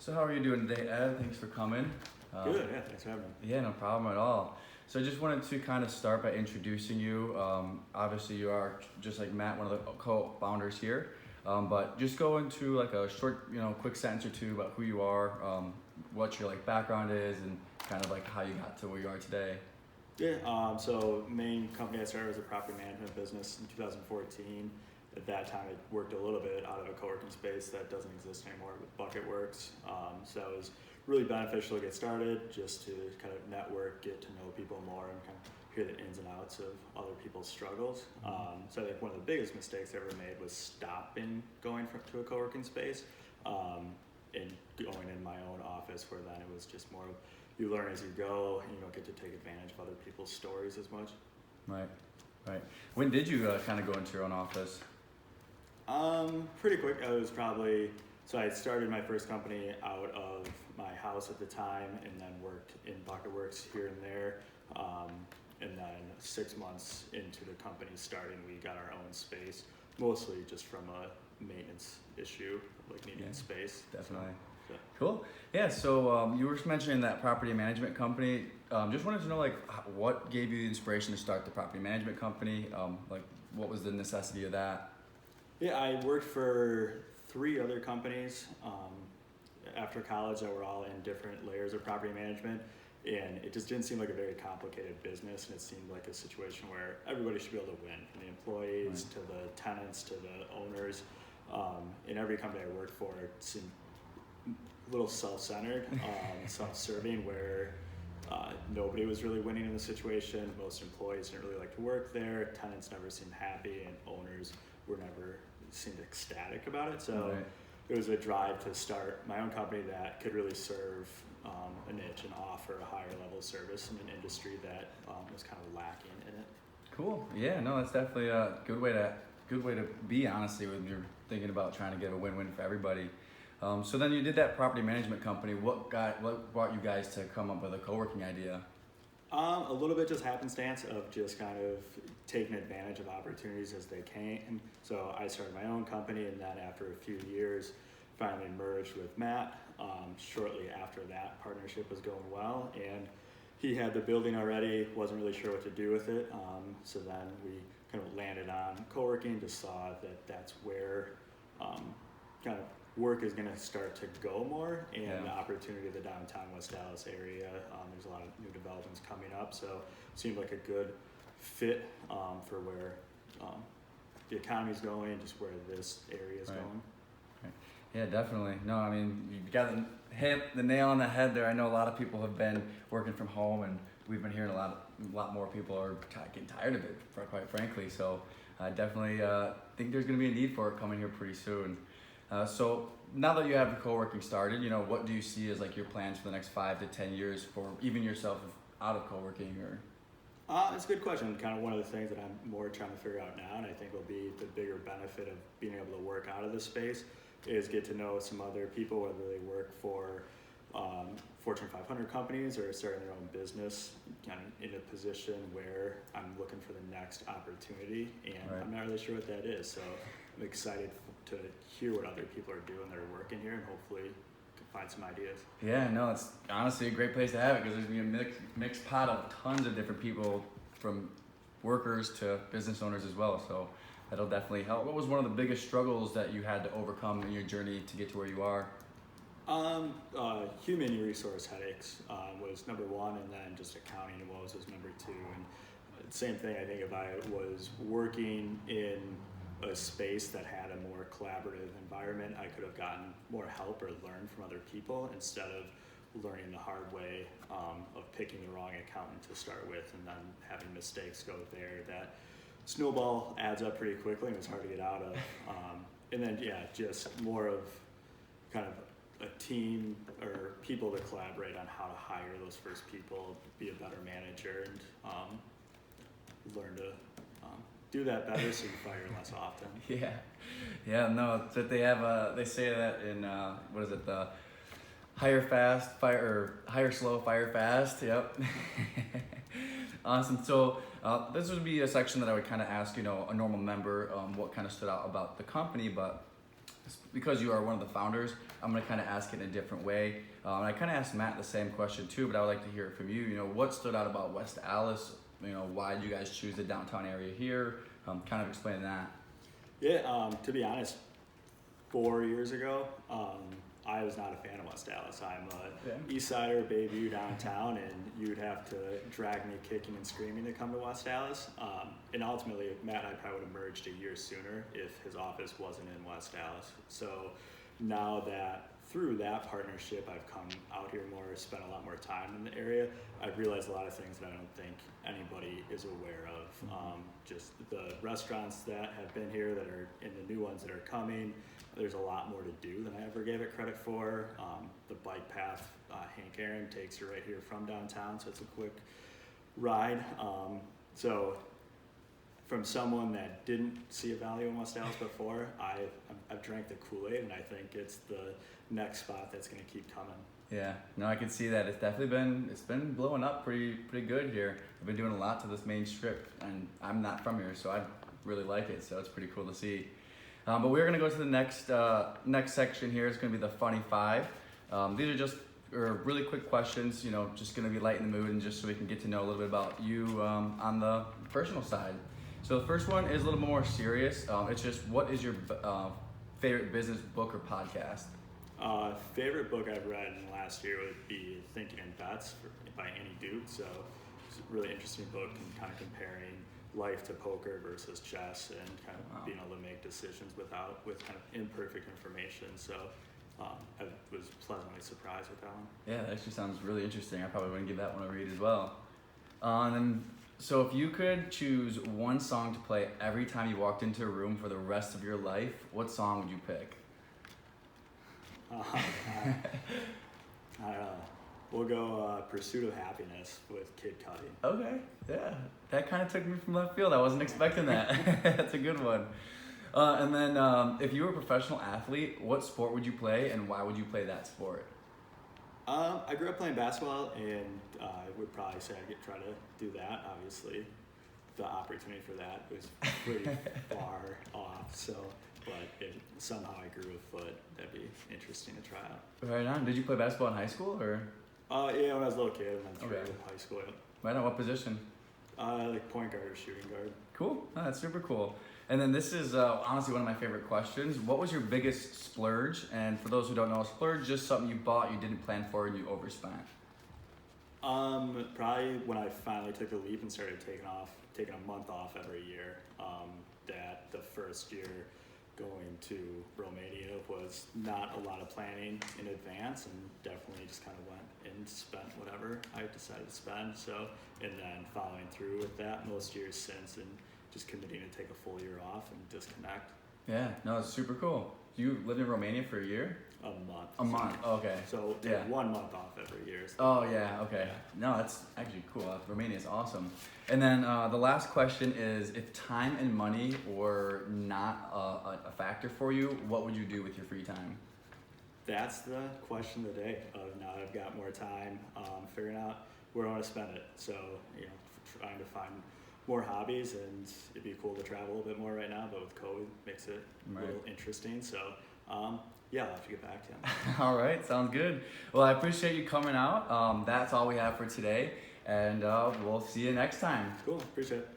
So how are you doing today, Ed? Thanks for coming. Good, yeah, thanks for having me. Yeah, no problem at all. So I just wanted to kind of start by introducing you. Obviously you are just like Matt, one of the co-founders here. But just go into like a short, quick sentence or two about who you are, what your like background is, and kind of like how you got to where you are today. Yeah, so main company I started was a property management business in 2014. At that time, I worked a little bit out of a co-working space that doesn't exist anymore with Bucketworks. So it was really beneficial to get started, just to kind of network, get to know people more, and kind of hear the ins and outs of other people's struggles. So I think one of the biggest mistakes I ever made was stopping going to a co-working space and going in my own office, where then it was just more of you learn as you go, and you don't get to take advantage of other people's stories as much. Right. When did you kind of go into your own office? Pretty quick. So I started my first company out of my house at the time, and then worked in Bucketworks here and there. And then 6 months into the company starting, we got our own space, mostly just from a maintenance issue, like needing space. Definitely. So. Cool. Yeah. So you were mentioning that property management company. Just wanted to know what gave you the inspiration to start the property management company? What was the necessity of that? Yeah, I worked for 3 other companies after college that were all in different layers of property management, and it just didn't seem like a very complicated business, and it seemed like a situation where everybody should be able to win, from the employees to the tenants to the owners. In every company I worked for, it seemed a little self-centered, self-serving, where nobody was really winning in the situation. Most employees didn't really like to work there, tenants never seemed happy, and owners were never seemed ecstatic about it. So it was a drive to start my own company that could really serve a niche and offer a higher level of service in an industry that was kind of lacking in it. Cool. Yeah. No, that's definitely a good way to be, honestly, when you're thinking about trying to get a win-win for everybody. So then you did that property management company. What brought you guys to come up with a co-working idea? A little bit just happenstance of just kind of taking advantage of opportunities as they came. So I started my own company, and then after a few years, finally merged with Matt. Shortly after that, partnership was going well, and he had the building already, wasn't really sure what to do with it. So then we kind of landed on co-working, just saw that that's where kind of work is going to start to go more, and the opportunity of the downtown West Allis area. There's a lot of new developments coming up, so it seemed like a good fit for where the economy's going, just where this area is going. Right. Yeah, definitely. No, I mean, you got the nail on the head there. I know a lot of people have been working from home, and we've been hearing a lot more people are getting tired of it, quite frankly. So I definitely think there's going to be a need for it coming here pretty soon. So now that you have the co-working started, what do you see as like your plans for the next 5 to 10 years for even yourself out of co-working? Or it's a good question. Kind of one of the things that I'm more trying to figure out now, and I think will be the bigger benefit of being able to work out of this space, is get to know some other people, whether they work for Fortune 500 companies or starting their own business, kind of in a position where I'm looking for the next opportunity, and I'm not really sure what that is. So I'm excited to hear what other people are doing that are working here, and hopefully can find some ideas. Yeah, no, it's honestly a great place to have it, because there's going to be a mixed pot of tons of different people, from workers to business owners as well. So that'll definitely help. What was one of the biggest struggles that you had to overcome in your journey to get to where you are? Human resource headaches was number one, and then just accounting and woes was number 2. And same thing, I think, if I was working in a space that had a more collaborative environment, I could have gotten more help or learned from other people, instead of learning the hard way of picking the wrong accountant to start with, and then having mistakes go there. That snowball adds up pretty quickly, and it's hard to get out of. And then, just more of kind of a team or people to collaborate on how to hire those first people, be a better manager, and learn to do that better so you fire less often. No, it's that they have they say that in what is it, the hire slow, fire fast. Yep. Awesome. So this would be a section that I would kind of ask a normal member what kind of stood out about the company, but because you are one of the founders, I'm gonna kind of ask it in a different way. And I kind of asked Matt the same question too, but I would like to hear it from you. You know, what stood out about West Allis? You know, why did you guys choose the downtown area here? Kind of explain that. Yeah, to be honest, 4 years ago, I was not a fan of West Allis. I'm a East Sider, Bayview downtown, and you'd have to drag me kicking and screaming to come to West Allis. And ultimately, Matt and I probably would have merged a year sooner if his office wasn't in West Allis. So now that through that partnership, I've come out here more, spent a lot more time in the area. I've realized a lot of things that I don't think anybody is aware of. Just the restaurants that have been here that are, and the new ones that are coming. There's a lot more to do than I ever gave it credit for. The bike path, Hank Aaron takes you right here from downtown, so it's a quick ride. So from someone that didn't see a value in West Allis before, I've drank the Kool-Aid, and I think it's the next spot that's going to keep coming. Yeah, no, I can see that. It's definitely been blowing up pretty good here. I've been doing a lot to this main strip, and I'm not from here, so I really like it. So it's pretty cool to see. But we're gonna go to the next section here. It's gonna be the funny five. These are just really quick questions. You know, just gonna be light in the mood, and just so we can get to know a little bit about you on the personal side. So the first one is a little more serious. It's just, what is your favorite business book or podcast? Favorite book I've read in the last year would be Thinking in Bets by Annie Duke. So it's a really interesting book and kind of comparing life to poker versus chess and kind of being able to make decisions with kind of imperfect information. So I was pleasantly surprised with that one. Yeah, that actually sounds really interesting. I probably wouldn't give that one a read as well. So if you could choose one song to play every time you walked into a room for the rest of your life, what song would you pick? I don't know. We'll go Pursuit of Happiness with Kid Cudi. Okay, yeah. That kind of took me from left field. I wasn't expecting that. That's a good one. And then if you were a professional athlete, what sport would you play and why would you play that sport? I grew up playing basketball, and I would probably say I'd try to do that. Obviously, the opportunity for that was pretty far off. So, but if somehow I grew a foot, that'd be interesting to try out. Right on. Did you play basketball in high school or? Yeah, when I was a little kid, and then through high school. Right on. What position? Like point guard or shooting guard. Cool. Oh, that's super cool. And then this is honestly one of my favorite questions. What was your biggest splurge? And for those who don't know, a splurge is just something you bought, you didn't plan for, and you overspent. Probably when I finally took the leap and started taking a month off every year. That the first year going to Romania was not a lot of planning in advance, and definitely just kind of went and spent whatever I decided to spend. So, and then following through with that most years since, and just committing to take a full year off and disconnect. Yeah, no, it's super cool. You lived in Romania for a year? A month. A month, okay. So take 1 month off every year. So. Oh yeah, okay. Yeah. No, that's actually cool. Romania is awesome. And then the last question is, if time and money were not a factor for you, what would you do with your free time? That's the question of the day. Now that I've got more time, figuring out where I want to spend it. So, trying to find more hobbies, and it'd be cool to travel a little bit more right now, but with COVID makes it a little interesting. So, yeah, I'll have to get back to him. All right, sounds good. Well, I appreciate you coming out. That's all we have for today, and we'll see you next time. Cool, appreciate it.